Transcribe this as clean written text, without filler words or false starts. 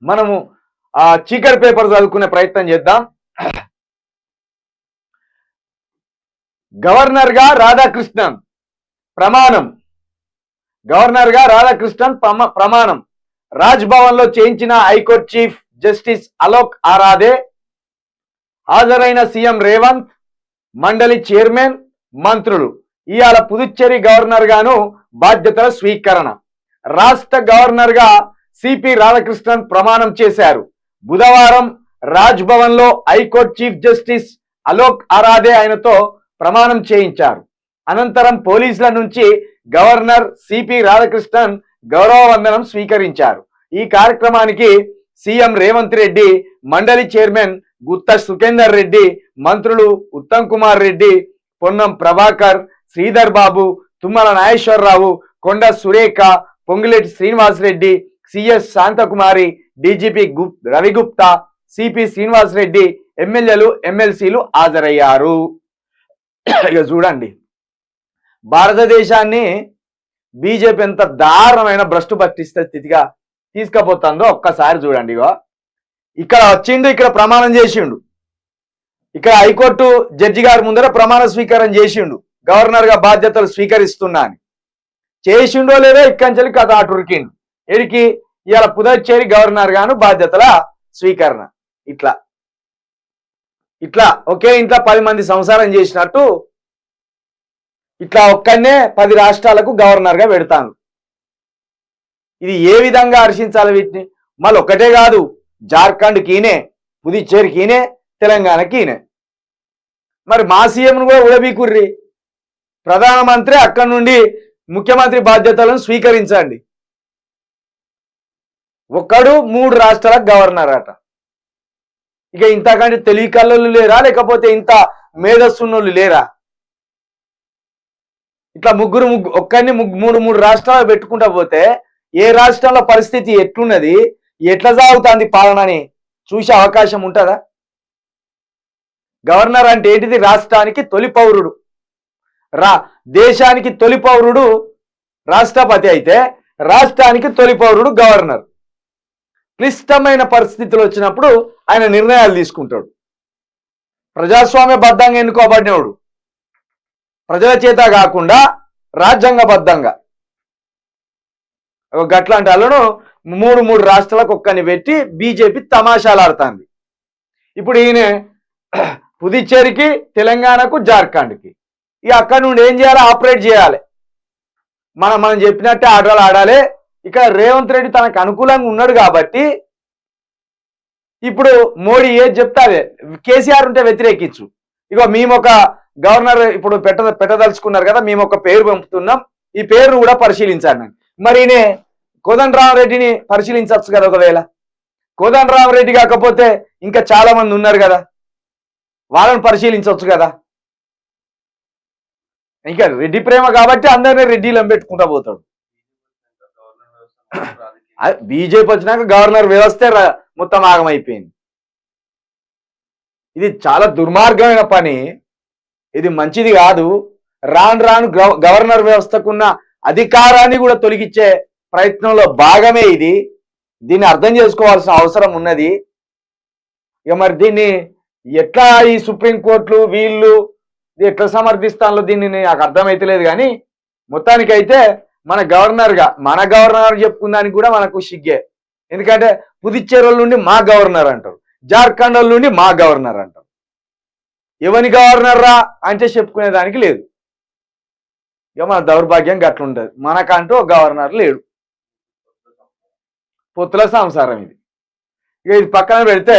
మనము ఆ చీకటి పేపర్ చదువుకునే ప్రయత్నం చేద్దాం. గవర్నర్ గా రాధాకృష్ణన్ ప్రమాణం. గవర్నర్ గా రాధాకృష్ణన్ ప్రమాణం రాజ్ భవన్ లో చేయించిన high court chief justice Alok Aradhe, హాజరైన సీఎం రేవంత్, మండలి చైర్మన్, మంత్రులు. ఇవాళ పుదుచ్చేరి గవర్నర్ గాను బాధ్యతల స్వీకరణ. రాష్ట్ర గవర్నర్ గా సిపి రాధాకృష్ణన్ ప్రమాణం చేశారు. బుధవారం రాజ్ భవన్ లో high court chief justice Alok Aradhe ఆయనతో ప్రమాణం చేయించారు. అనంతరం పోలీసుల నుంచి గవర్నర్ సిపి రాధాకృష్ణన్ గౌరవ వందనం స్వీకరించారు. ఈ కార్యక్రమానికి సీఎం రేవంత్ రెడ్డి, మండలి చైర్మన్ గుత్తా సుఖేందర్ రెడ్డి, మంత్రులు Uttam Kumar Reddy, Ponnam Prabhakar, Sridhar Babu, Tummala Nageswara Rao, Konda Surekha, Ponguleti Srinivas Reddy, CS Santhakumari, DGP Ravi Gupta, CP Srinivas Reddy, ఎమ్మెల్యేలు, ఎమ్మెల్సీలు హాజరయ్యారు. ఇక చూడండి, భారతదేశాన్ని బీజేపీ ఎంత దారుణమైన భ్రష్టు పట్టిస్తే స్థితిగా తీసుకుపోతుందో ఒక్కసారి చూడండి. ఇక్కడ వచ్చిండు, ఇక్కడ ప్రమాణం చేసిండు, ఇక్కడ హైకోర్టు జడ్జి గారి ముందర ప్రమాణ స్వీకారం చేసిండు, గవర్నర్ గా బాధ్యతలు స్వీకరిస్తున్నా అని. చేసిండో లేదో ఇక్కడి కథ అటు ఉరికిండు. ఎడికి ఇవాళ పుదుచ్చేరి గవర్నర్ గాను బాధ్యతల స్వీకరణ. ఇట్లా ఇట్లా ఒకే ఇంట్లో 10 మంది సంసారం చేసినట్టు ఇట్లా ఒక్కనే 10 రాష్ట్రాలకు గవర్నర్ గా పెడతాను. ఇది ఏ విధంగా హర్షించాలి వీటిని? మళ్ళీ ఒక్కటే కాదు, జార్ఖండ్ కీనే, పుదుచ్చేరి కీనే, తెలంగాణ కీనే. మరి మా సీఎంను కూడా ఉడబీకుర్రి. ప్రధానమంత్రి అక్కడి నుండి ముఖ్యమంత్రి బాధ్యతలను స్వీకరించండి. ఒక్కడు 3 రాష్ట్రాలకు గవర్నర్ అట. ఇక ఇంతకంటే తెలివి కళ్ళు లేరా, లేకపోతే ఇంత మేధస్సున్నోళ్ళు లేరా? ఇట్లా ఒక్కడిని 3 రాష్ట్రాలు పెట్టుకుంటా పోతే ఏ రాష్ట్రంలో పరిస్థితి ఎట్లున్నది, ఎట్లా సాగుతుంది పాలన అని చూసే అవకాశం ఉంటుందా? గవర్నర్ అంటే ఏంటిది? రాష్ట్రానికి తొలి పౌరుడు. దేశానికి తొలి పౌరుడు రాష్ట్రపతి అయితే రాష్ట్రానికి తొలి పౌరుడు గవర్నర్. క్లిష్టమైన పరిస్థితులు వచ్చినప్పుడు ఆయన నిర్ణయాలు తీసుకుంటాడు. ప్రజాస్వామ్యబద్ధంగా ఎన్నుకోబడినవాడు, ప్రజల చేత కాకుండా రాజ్యాంగబద్ధంగా. గట్లాంటి వాళ్ళను 3 రాష్ట్రాలకు ఒక్కని పెట్టి బీజేపీ తమాషాలు ఆడుతుంది. ఇప్పుడు ఈయన పుదుచ్చేరికి, తెలంగాణకు, జార్ఖండ్కి ఇక అక్కడి నుండి ఏం చేయాలి? ఆపరేట్ చేయాలి. మనం చెప్పినట్టే ఆటలు ఆడాలి. ఇక్కడ రేవంత్ రెడ్డి తనకు అనుకూలంగా ఉన్నాడు కాబట్టి ఇప్పుడు మోడీ ఏది చెప్తే అదే. కేసీఆర్ ఉంటే వ్యతిరేకించు. ఇగో మేము ఒక గవర్నర్ ఇప్పుడు పెట్టదలుచుకున్నారు కదా, మేము ఒక పేరు పంపుతున్నాం, ఈ పేరును కూడా పరిశీలించాను. మరి కోదండరామరెడ్డిని పరిశీలించవచ్చు కదా. ఒకవేళ కోదండరామరెడ్డి కాకపోతే ఇంకా చాలా మంది ఉన్నారు కదా, వాళ్ళని పరిశీలించవచ్చు కదా. ఇంకా రెడ్డి ప్రేమ కాబట్టి అందరినీ రెడ్డిలను పెట్టుకుంటా పోతాడు. బీజేపీ వచ్చినాక గవర్నర్ వ్యవస్థే మొత్తం ఆగమైపోయింది. ఇది చాలా దుర్మార్గమైన పని. ఇది మంచిది కాదు. రాను గవర్నర్ వ్యవస్థకున్న అధికారాన్ని కూడా తొలగించే ప్రయత్నంలో భాగమే ఇది. దీన్ని అర్థం చేసుకోవాల్సిన అవసరం ఉన్నది. ఇక మరి దీన్ని ఎట్లా ఈ సుప్రీంకోర్టులు వీళ్ళు ఎట్లా సమర్థిస్తానో దీన్ని నాకు అర్థమైతలేదు. కానీ మొత్తానికైతే మన గవర్నర్ చెప్పుకుందానికి కూడా మనకు సిగ్గే. ఎందుకంటే పుదుచ్చేరి నుండి మా గవర్నర్ అంటారు, జార్ఖండ్ నుండి మా గవర్నర్ అంటారు. ఎవని గవర్నర్ రా అంటే చెప్పుకునేదానికి లేదు. ఇక మన దౌర్భాగ్యం గట్లుంటది. మనకంటూ ఒక గవర్నర్ లేడు. పొత్తుల సంసారం ఇది. ఇక ఇది పక్కన పెడితే